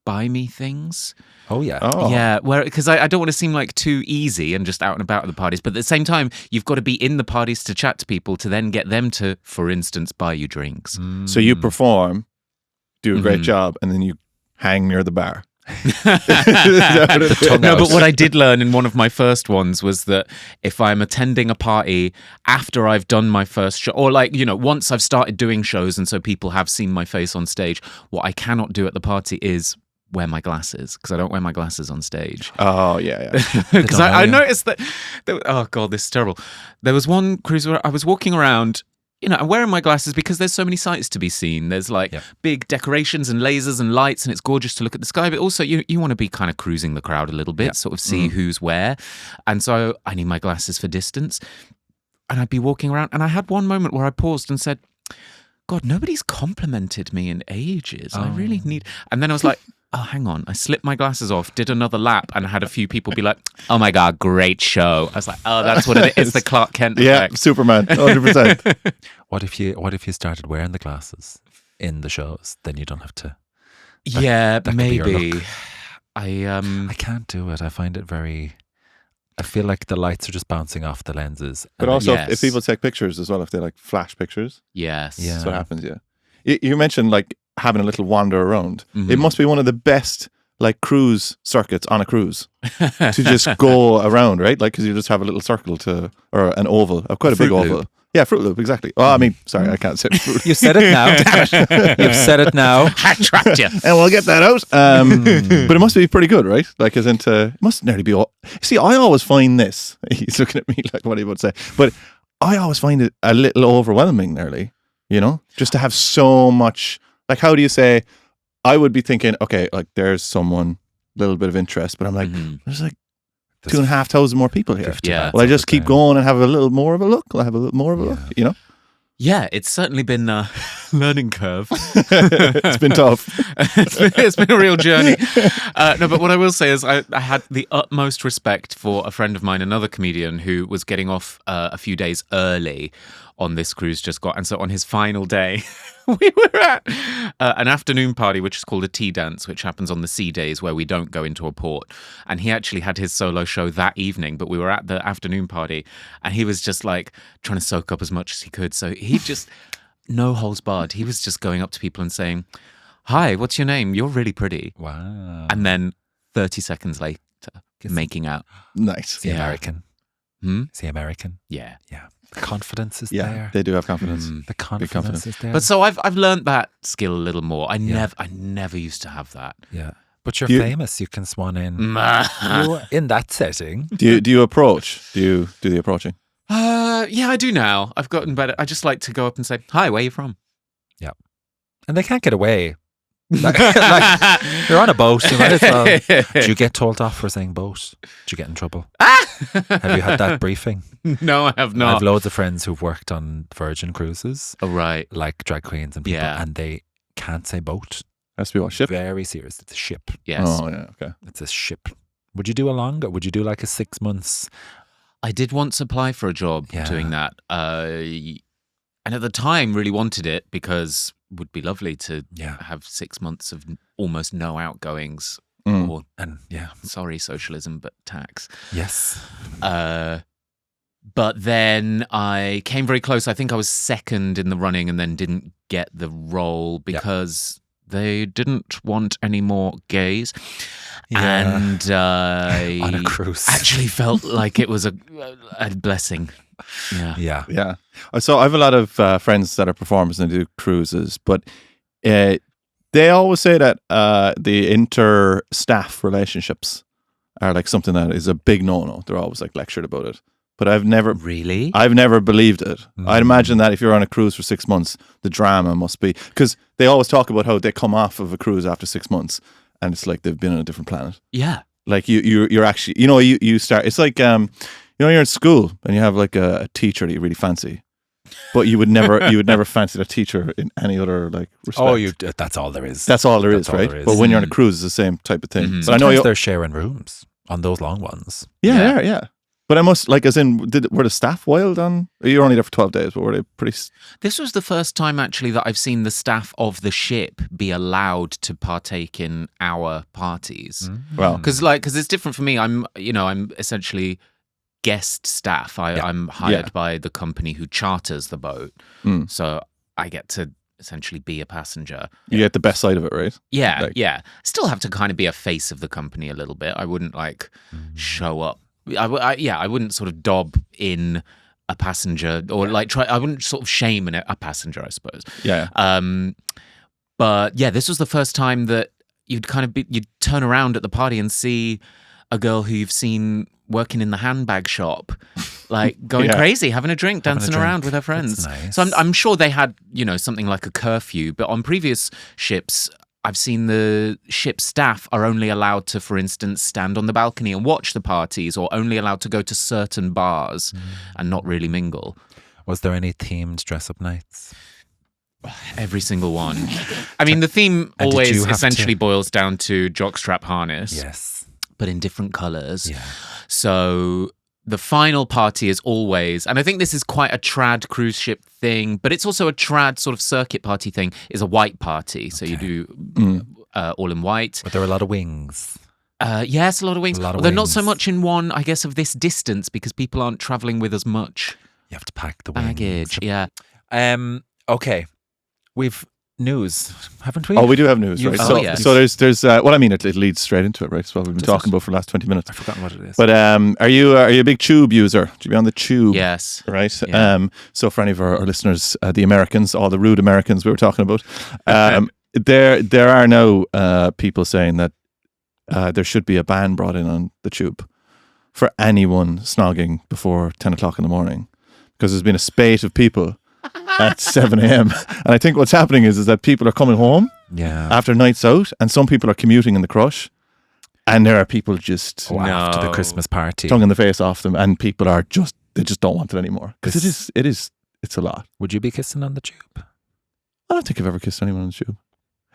buy me things. Oh yeah. Oh. Yeah, because I don't want to seem like too easy and just out and about at the parties, but at the same time, you've got to be in the parties to chat to people to then get them to, for instance, buy you drinks. So you perform, do a great job, and then you hang near the bar. No, but what I did learn in one of my first ones was that if I'm attending a party after I've done my first show, or like, once I've started doing shows and so people have seen my face on stage, what I cannot do at the party is wear my glasses, because I don't wear my glasses on stage. Oh, yeah. Because I noticed that, oh God, this is terrible. There was one cruise where I was walking around, I'm wearing my glasses because there's so many sights to be seen. There's big decorations and lasers and lights, and it's gorgeous to look at the sky. But also, you want to be kind of cruising the crowd a little bit, sort of see who's where. And so I need my glasses for distance. And I'd be walking around, and I had one moment where I paused and said, God, nobody's complimented me in ages. I really need... And then I was like, oh, hang on. I slipped my glasses off, did another lap, and had a few people be like, oh my God, great show. I was like, oh, that's what it is. It's the Clark Kent effect. Yeah, Superman, 100%. What if you started wearing the glasses in the shows? Then you don't have to. That maybe. I can't do it. I find it I feel like the lights are just bouncing off the lenses. But also, if people take pictures as well, if they like flash pictures. Yes. That's what happens, yeah. You mentioned like having a little wander around. It must be one of the best like cruise circuits on a cruise to just go around, right? Like, because you just have a little circle or an oval, quite a big oval. Yeah, Fruit Loop, exactly. Oh, I mean, sorry, I can't say Fruit Loop. You said it now. You've said it now. I trapped you. And we'll get that out. But it must be pretty good, right? Like, it must nearly be all... See, I always find this... He's looking at me like, what he would say. But I always find it a little overwhelming, nearly, just to have so much... Like, how do you say... I would be thinking, okay, like, there's someone, little bit of interest, but I'm like, there's like 2,500 more people here. Yeah. Well, I just keep going and have a little more of a look. I'll have a little more of a look, Yeah, it's certainly been a learning curve. It's been tough. It's been a real journey. No, but what I will say is I had the utmost respect for a friend of mine, another comedian, who was getting off a few days early on this cruise just got. And so on his final day, we were at an afternoon party, which is called a tea dance, which happens on the sea days where we don't go into a port. And he actually had his solo show that evening, but we were at the afternoon party and he was just like trying to soak up as much as he could. So he just, no holds barred. He was just going up to people and saying, hi, what's your name? You're really pretty. Wow. And then 30 seconds later, making out. Nice. Is he American? Is he American? Yeah. Yeah. The confidence is Yeah, there. they do have confidence. The confidence is there. But so I've learned that skill a little more. I never used to have that. Yeah. But you're famous. You can swan in. In that setting. Do you approach? Do you do the approaching? Yeah, I do now. I've gotten better. I just like to go up and say, hi, where are you from? Yeah. And they can't get away. Like, you're on a boat. You might as well. Do you get told off for saying boat? Do you get in trouble? Have you had that briefing? No, I have not. I have loads of friends who've worked on Virgin cruises. Oh, right. Like drag queens and people. Yeah. And they can't say boat. Has to be what, ship? Very serious. It's a ship. Yes. Oh, yeah, okay. It's a ship. Would you do a longer? Would you do like a 6 months? I did once apply for a job doing that. And at the time really wanted it because it would be lovely to have 6 months of almost no outgoings. Or, sorry, socialism, but tax. Yes. But then I came very close. I think I was second in the running and then didn't get the role because they didn't want any more gays. Yeah. And on a cruise. Actually felt like it was a blessing. Yeah. So I have a lot of friends that are performers and do cruises, but they always say that the inter-staff relationships are like something that is a big no-no. They're always like lectured about it. But I've never believed it. I'd imagine that if you're on a cruise for 6 months, the drama must be, because they always talk about how they come off of a cruise after 6 months and it's like they've been on a different planet. Yeah. Like you're actually, you start, it's like, you're in school and you have like a teacher that you really fancy. but you would never fancy that teacher in any other like respect. Oh, that's all there is. That's all there is, all right? there is. But when you're on a cruise, it's the same type of thing. But I know Sometimes they're sharing rooms on those long ones. Yeah. But I must, like, as in, were the staff wild on? You were only there for 12 days, but were they pretty? This was the first time actually that I've seen the staff of the ship be allowed to partake in our parties. Wow. Because it's different for me. I'm essentially guest staff. I'm hired by the company who charters the boat, so I get to essentially be a passenger. You get the best side of it, right? Yeah, yeah. Still have to kind of be a face of the company a little bit. I wouldn't show up. I wouldn't sort of dob in a passenger or I wouldn't sort of shame a passenger, I suppose. Yeah. But yeah, this was the first time that you'd turn around at the party and see a girl who you've seen working in the handbag shop, like going crazy, having a drink, dancing around with her friends. Nice. So I'm sure they had, something like a curfew, but on previous ships, I've seen the ship staff are only allowed to, for instance, stand on the balcony and watch the parties, or only allowed to go to certain bars and not really mingle. Was there any themed dress-up nights? Every single one. I mean, the theme And always essentially boils down to jockstrap harness. Yes. But in different colours. Yeah. So the final party is always, and I think this is quite a trad cruise ship thing, but it's also a trad sort of circuit party thing, is a white party. So you do all in white. But there are a lot of wings. Yes, a lot of wings. A lot of Although not wings. so much in one, I guess, of this distance, because people aren't travelling with as much You have to pack the wings. baggage. Yeah. Okay. We've news, haven't we? Oh, we do have news, right? yes. So there's well, I mean, it leads straight into it, right? It's what we've been talking about for the last 20 minutes. I've forgotten what it is. But are you a big tube user? Do you be on the tube? Yes. Right. Yeah. So for any of our listeners, the Americans, all the rude Americans we were talking about, there are now people saying that there should be a ban brought in on the tube for anyone snogging before 10 o'clock in the morning, because there's been a spate of people at 7 a.m. And I think what's happening is that people are coming home after nights out, and some people are commuting in the crush, and there are people just after the Christmas party. tongue in the face off them, and people are they just don't want it anymore, because it's a lot. Would you be kissing on the tube? I don't think I've ever kissed anyone on the tube.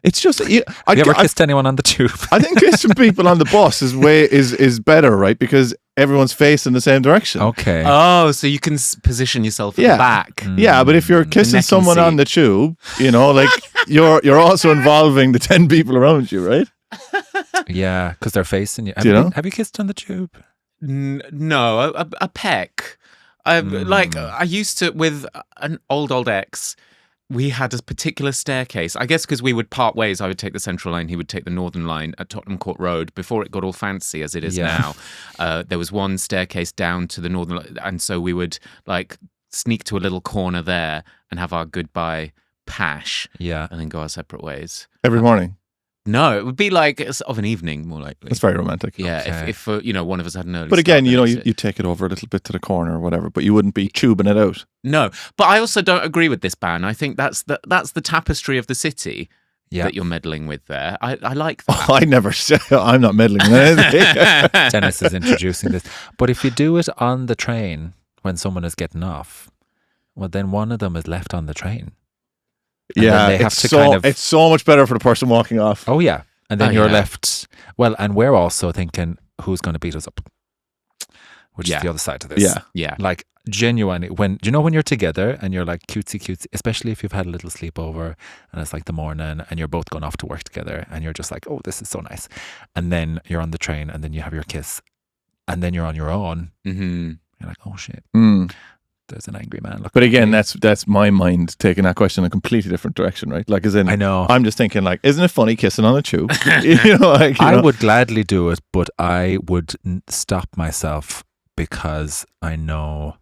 It's just Have you ever kissed anyone on the tube? I think kissing people on the bus is better, right? Because everyone's facing the same direction. Okay. Oh, so you can position yourself at the back. Yeah, but if you're kissing necking someone seat. on the tube, like you're also involving the 10 people around you, right? Yeah, because they're facing you. Have you kissed on the tube? No, a peck. I used to, with an old ex, we had a particular staircase. I guess because we would part ways. I would take the Central Line, he would take the Northern Line at Tottenham Court Road. Before it got all fancy as it is now, there was one staircase down to the Northern Line, and so we would sneak to a little corner there and have our goodbye pash, and then go our separate ways. Every morning. No, it would be like of an evening, more likely. That's very romantic. Yeah, Okay. if one of us had an early But again, start, you take it over a little bit to the corner or whatever, but you wouldn't be tubing it out. No, but I also don't agree with this ban. I think that's the tapestry of the city that you're meddling with there. I like that. Oh, I never said I'm not meddling in anything. Dennis is introducing this. But if you do it on the train when someone is getting off, well, then one of them is left on the train. And then they have to it's so much better for the person walking off. Oh, yeah. And then you're left. Well, and we're also thinking, who's going to beat us up? Which is the other side of this. Yeah. Like, genuinely, when you're together and you're like cutesy, especially if you've had a little sleepover and it's like the morning and you're both going off to work together and you're just like, oh, this is so nice. And then you're on the train and then you have your kiss and then you're on your own. Mm-hmm. You're like, oh, shit. There's an angry man. But again, that's my mind taking that question in a completely different direction, right? Like, as in, I know. I'm just thinking, like, isn't it funny kissing on a tube? I would gladly do it, but I would stop myself because I know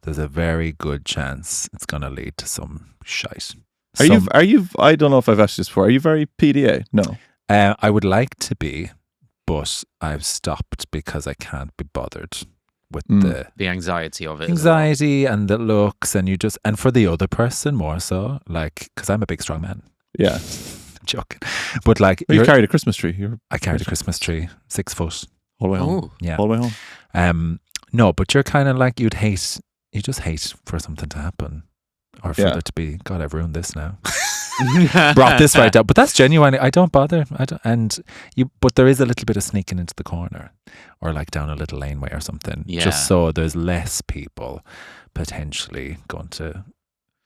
there's a very good chance it's going to lead to some shite. Are you? I don't know if I've asked you this before. Are you very PDA? No. I would like to be, but I've stopped because I can't be bothered with the anxiety of it. Anxiety and the looks, and and for the other person more so, like, because I'm a big strong man. Yeah. I'm joking. But like, you carried a Christmas tree. I carried a Christmas tree, 6 foot. All the way home. Yeah. All the way home. No, but you're kind of like, you just hate for something to happen. or for there to be, God, I've ruined this now. Brought this right up, but that's genuine. I don't bother. But there is a little bit of sneaking into the corner, or like down a little laneway or something, just so there's less people potentially going to.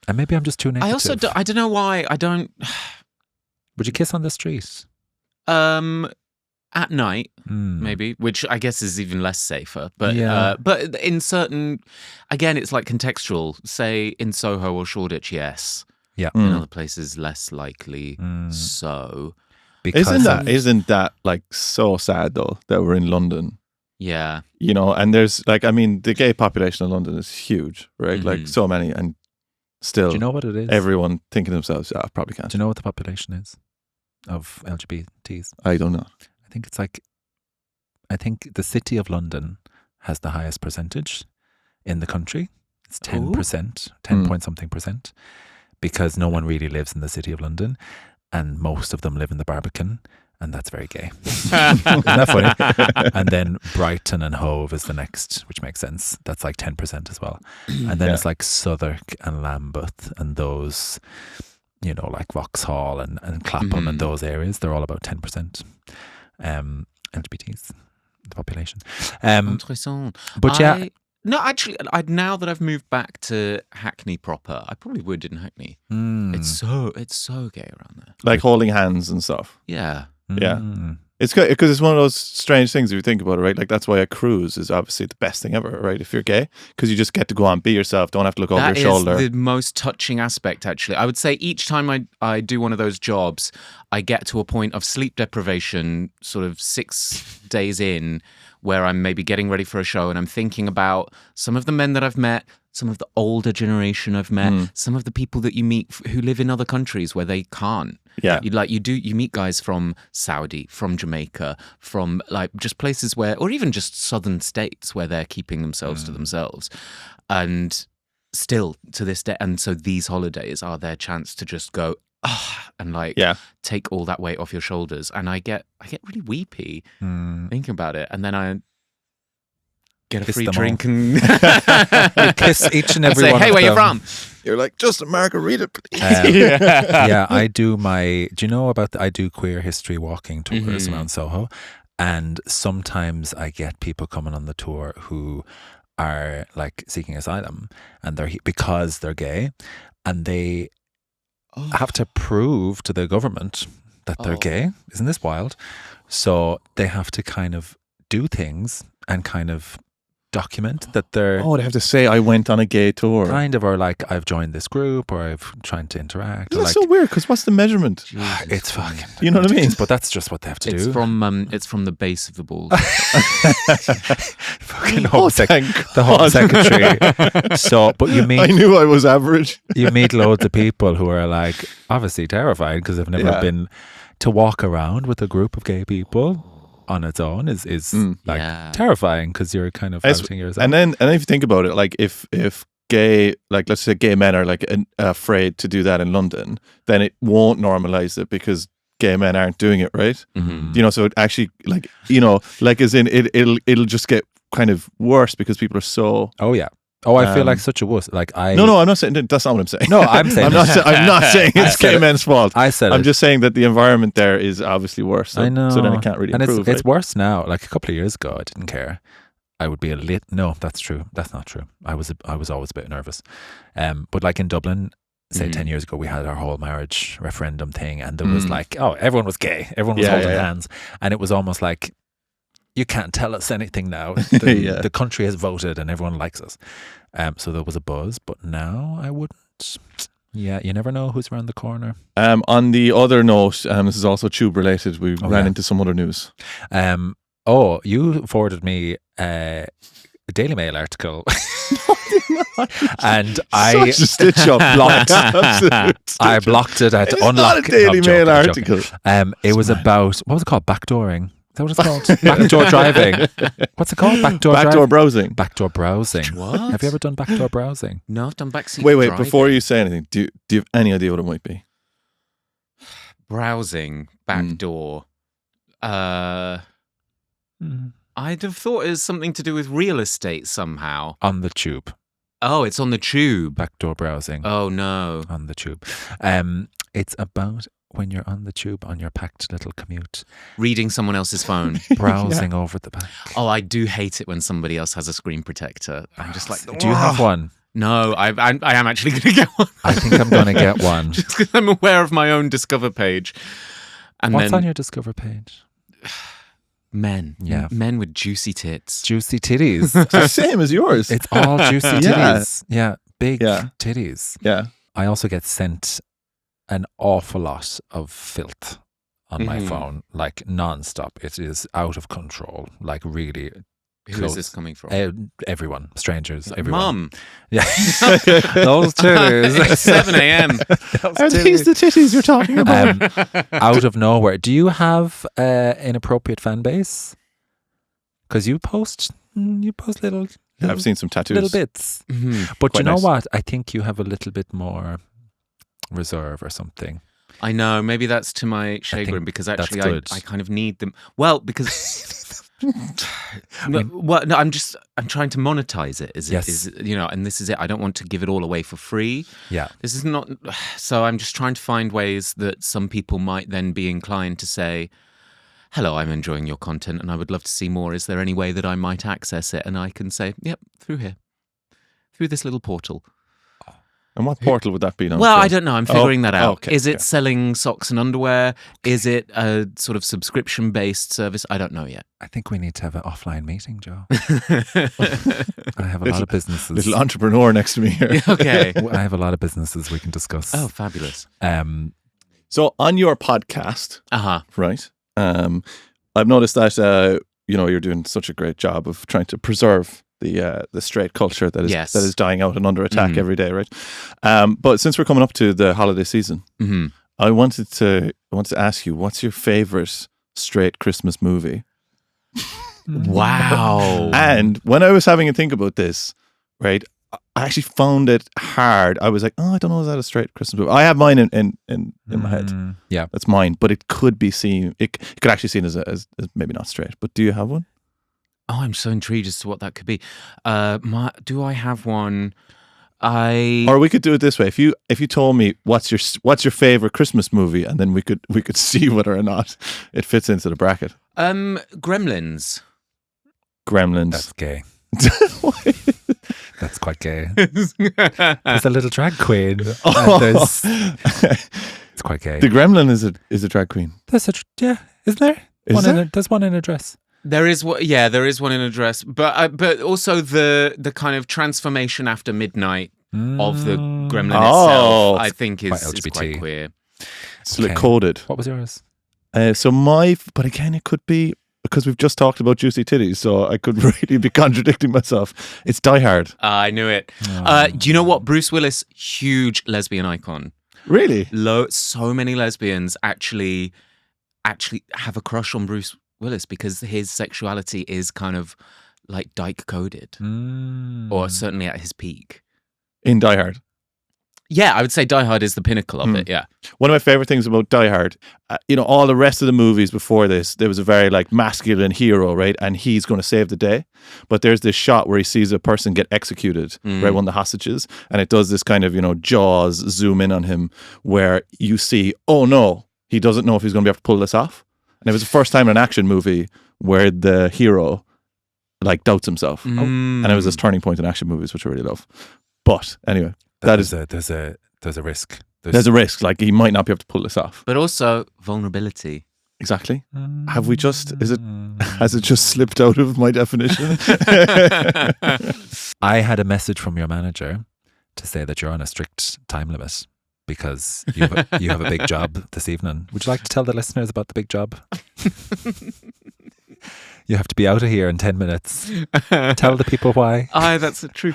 And maybe I'm just too negative. I also I don't know why I don't. Would you kiss on the street? At night, maybe, which I guess is even less safer. But but in certain, again, it's like contextual. Say in Soho or Shoreditch, yes. Yeah. In other places, less likely. So, because isn't that like so sad though that we're in London? Yeah. You know, and there's like, I mean, the gay population in London is huge, right? Like so many, and still, do you know what it is? Everyone thinking to themselves, I probably can't. Do you know what the population is of LGBTs? I don't know. I think the city of London has the highest percentage in the country. It's 10%, 10 point something percent, because no one really lives in the city of London, and most of them live in the Barbican, and that's very gay. Isn't that funny? And then Brighton and Hove is the next, which makes sense. That's like 10% as well. And then it's like Southwark and Lambeth and those, you know, like Vauxhall and Clapham and those areas. They're all about 10%. LGBTs, the population. But no, actually, now that I've moved back to Hackney proper, I probably would in Hackney. It's so gay around there. Like holding hands and stuff. Yeah. Yeah. It's good because it's one of those strange things if you think about it, right? Like that's why a cruise is obviously the best thing ever, right? If you're gay, because you just get to go on, be yourself, don't have to look over your shoulder. That is the most touching aspect, actually. I would say each time I do one of those jobs, I get to a point of sleep deprivation, sort of 6 days in, where I'm maybe getting ready for a show and I'm thinking about some of the men that I've met, some of the older generation I've met, some of the people that you meet who live in other countries where they can't. Yeah. You meet guys from Saudi, from Jamaica, from like just places where, or even just southern states where they're keeping themselves to themselves. And still to this day, and so these holidays are their chance to just go, and like take all that weight off your shoulders. And I get really weepy thinking about it. And then I get a kiss free them drink all. and you kiss each and every say, one hey, of where you them. from? You're like, just a margarita, please. I do you know about I do queer history walking tours around Soho, and sometimes I get people coming on the tour who are like seeking asylum, and because they're gay, and they have to prove to the government that they're gay. Isn't this wild? So they have to kind of do things and kind of document that they're... they have to say, I went on a gay tour. Kind of, or like, I've joined this group, or I've trying to interact. That's so weird, because what's the measurement? It's fucking... You know what I mean? But that's just what they have to do. It's from the base of the balls. Fucking the Home Secretary. So, but you meet... I knew I was average. You meet loads of people who are like, obviously terrified, because they've never been... To walk around with a group of gay people on its own is terrifying, because you're kind of outing yourself. And then if you think about it, like if gay, like let's say gay men are like afraid to do that in London, then it won't normalize it because gay men aren't doing it, right? You know, so it actually like, you know, like as in it'll just get kind of worse because people are so... I feel like such a wuss. Like No, I'm not saying that's not what I'm saying. No, I'm saying I'm not saying it's gay men's fault. I'm just saying that the environment there is obviously worse. So, I know. So then it can't really improve. It's worse now. Like a couple of years ago, I didn't care. I would be no, that's true. That's not true. I was always a bit nervous. But like in Dublin, say 10 years ago, we had our whole marriage referendum thing, and there was like, everyone was gay. Everyone was holding hands, and it was almost like, you can't tell us anything now. The country has voted and everyone likes us. So there was a buzz, but now I wouldn't. Yeah, you never know who's around the corner. On the other note, this is also tube related. We ran into some other news. You forwarded me a Daily Mail article. And I stitch up blocked. I blocked it. I had to unlock it. It's not a Daily Mail article. It was about, what was it called? Backdooring. Is that what it's called? Backdoor driving. What's it called? Backdoor browsing. Backdoor browsing. What? Have you ever done backdoor browsing? No, I've done backseat Wait, driving. before you say anything, do you have any idea what it might be? Browsing, backdoor. I'd have thought it was something to do with real estate somehow. On the tube. Oh, it's on the tube. Backdoor browsing Oh no. on the tube. It's about when you're on the tube on your packed little commute, Reading someone else's phone. browsing over the back. Oh, I do hate it when somebody else has a screen protector. I'm just like, Do you have one? No, I am actually going to get one. I think I'm going to get one. Just because I'm aware of my own Discover page. And What's then on your Discover page? men. Yeah. Men with juicy tits. Juicy titties. The same as yours. It's all juicy Yeah. titties. Yeah, big Yeah. titties. Yeah. I also get sent an awful lot of filth on my phone, like non-stop. It is out of control, like really. Who is this coming from? Everyone, strangers, everyone. Mum. Yeah, those titties. It's 7 a.m. Are these the titties you're talking about? Out of nowhere. Do you have inappropriate fan base? Because you post little I've seen some tattoos. little bits. Mhm. But Quite you know nice. what? I think you have a little bit more reserve or something. I know. Maybe that's to my chagrin think because that's actually good. I kind of need them. Well, because no, I'm trying to monetize it. Yes. Is and this is it. I don't want to give it all away for free. Yeah. This is not. So I'm just trying to find ways that some people might then be inclined to say, "Hello, I'm enjoying your content, and I would love to see more. Is there any way that I might access it?" And I can say, "Yep, through here, through this little portal." And what portal would that be on? Well, I don't know. I'm figuring that out. okay, Is it okay. selling socks and underwear? Is it a sort of subscription-based service? I don't know yet. I think we need to have an offline meeting, Joe. I have a lot of businesses. Little entrepreneur next to me here. Okay. I have a lot of businesses we can discuss. Oh, fabulous. So on your podcast, Uh-huh. right? I've noticed that you're doing such a great job of trying to preserve the straight culture that is Yes. that is dying out and under attack every day, right? But since we're coming up to the holiday season, Hmm. I wanted to ask you, what's your favorite straight Christmas movie? Wow. And when I was having a think about this, right, I actually found it hard. I was like, oh, I don't know, is that a straight Christmas movie? I have mine in my head. Yeah. That's mine, but it could be seen. It could actually seen as maybe not straight. But do you have one? Oh, I'm so intrigued as to what that could be. Do I have one? Or we could do it this way. If you told me what's your favorite Christmas movie, and then we could see whether or not it fits into the bracket. Gremlins. Gremlins. That's gay. That's quite gay. There's a little drag queen. And it's quite gay. The Gremlin is a drag queen. Yeah, isn't there? Is there? There's one in a dress. There is there is one in a dress, but also the kind of transformation after midnight of the gremlin itself, I think is quite queer. It's coded. What was yours? But again, it could be because we've just talked about juicy titties, so I could really be contradicting myself. It's Die Hard. I knew it. Do you know what? Bruce Willis, huge lesbian icon. Really? So many lesbians actually have a crush on Bruce Willis because his sexuality is kind of like dyke coded, or certainly at his peak. In Die Hard. Yeah, I would say Die Hard is the pinnacle of it. Yeah. One of my favorite things about Die Hard, all the rest of the movies before this, there was a very like masculine hero, right? And he's going to save the day. But there's this shot where he sees a person get executed, right? One of the hostages. And it does this kind of, Jaws zoom in on him where you see, oh no, he doesn't know if he's going to be able to pull this off. And it was the first time in an action movie where the hero like doubts himself. And it was this turning point in action movies, which I really love. But anyway. There's a risk. There's a risk. Like he might not be able to pull this off. But also vulnerability. Exactly. Has it just slipped out of my definition? I had a message from your manager to say that you're on a strict time limit because you have a big job this evening. Would you like to tell the listeners about the big job? You have to be out of here in 10 minutes. Tell the people why. Aye, that's true.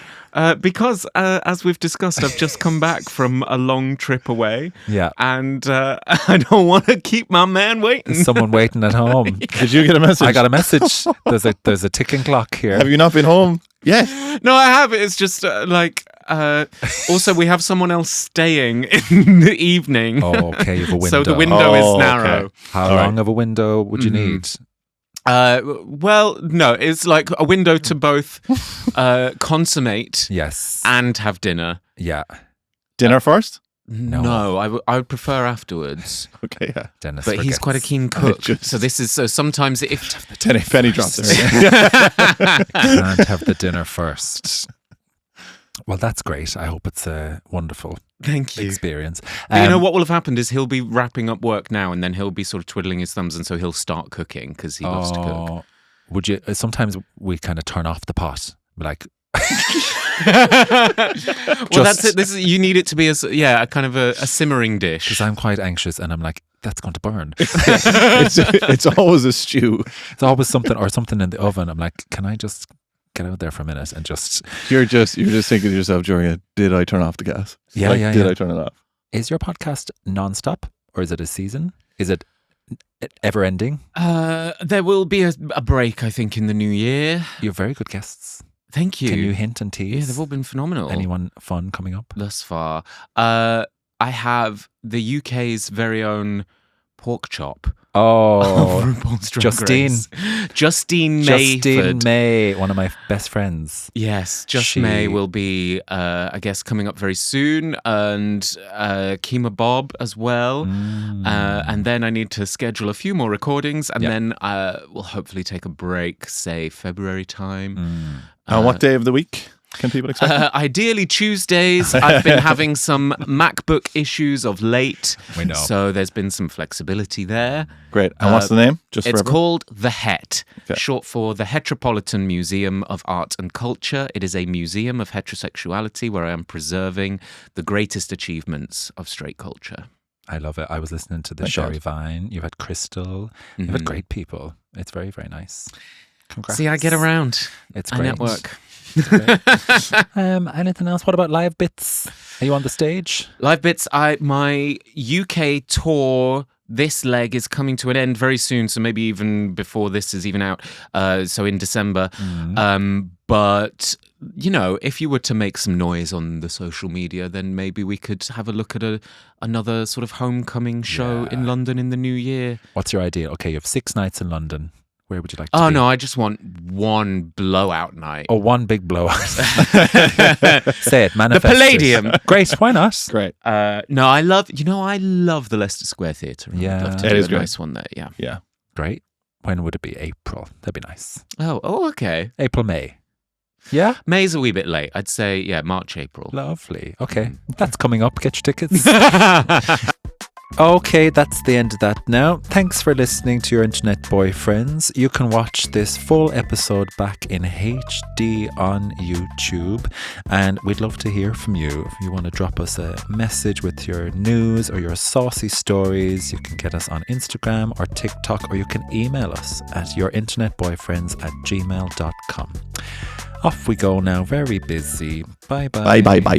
Because, as we've discussed, I've just come back from a long trip away. Yeah. And I don't want to keep my man waiting. There's someone waiting at home. Did you get a message? I got a message. There's a ticking clock here. Have you not been home yet? No, I have. It's just also, we have someone else staying in the evening. Oh, okay. You have a window. So the window is narrow. Okay. How long of a window would you need? Well, no, it's like a window to both consummate Yes. and have dinner. Yeah. Dinner first? No, I would prefer afterwards. Okay, yeah. Dennis But he's quite a keen cook. So sometimes if Penny drops there. Can't have the dinner first. Well, that's great. I hope it's a wonderful Thank you. experience. But you know what will have happened is he'll be wrapping up work now, and then he'll be sort of twiddling his thumbs, and so he'll start cooking because he loves to cook. Would you? Sometimes we kind of turn off the pot, like. Well, that's it. You need it to be a kind of a simmering dish. Because I'm quite anxious, and I'm like, that's going to burn. It's always a stew. It's always something in the oven. I'm like, can I just get out there for a minute and just? You're just thinking to yourself during it. Did I turn off the gas? Did I turn it off? Is your podcast non-stop, or is it a season? Is it ever ending? There will be a break, I think, in the new year. You're very good guests. Thank you. Can you hint and tease? Yeah, they've all been phenomenal. Anyone fun coming up? Thus far. I have the UK's very own pork chop. Oh, RuPaul's Drag Race. Justine May, one of my best friends. Yes, May will be, I guess, coming up very soon, and Kima Bob as well. And then I need to schedule a few more recordings, and then we'll hopefully take a break, say February time. On what day of the week can people expect? Ideally Tuesdays. I've been having some MacBook issues of late. We know. So there's been some flexibility there. Great. And what's the name? It's called The Het, short for the Heteropolitan Museum of Art and Culture. It is a museum of heterosexuality where I am preserving the greatest achievements of straight culture. I love it. I was listening to the Sherry Vine. You've had Crystal. You've had great people. It's very, very nice. Congrats. See, I get around. It's great. I network. Anything else? What about live bits? Are you on the stage? Live bits. My UK tour, this leg is coming to an end very soon, so maybe even before this is even out. So in December. But you know, if you were to make some noise on the social media, then maybe we could have a look at another sort of homecoming show in London in the new year. What's your idea? Okay, you have 6 nights in London. Where would you like to be? Oh, no, I just want one blowout night. Oh, one big blowout. Say it, manifest. The Palladium. Great, why not? Great. No, I love the Leicester Square Theatre. Yeah. I'd love to do a nice one there, yeah. Yeah. Great. When would it be? April. That'd be nice. Oh, okay. April, May. Yeah? May's a wee bit late. I'd say, March, April. Lovely. Okay. That's coming up. Get your tickets. Okay, that's the end of that now. Thanks for listening to your internet boyfriends. You can watch this full episode back in HD on YouTube, and we'd love to hear from you. If you want to drop us a message with your news or your saucy stories, you can get us on Instagram or TikTok, or you can email us at yourinternetboyfriends@gmail.com. Off we go now, very busy. Bye bye. Bye.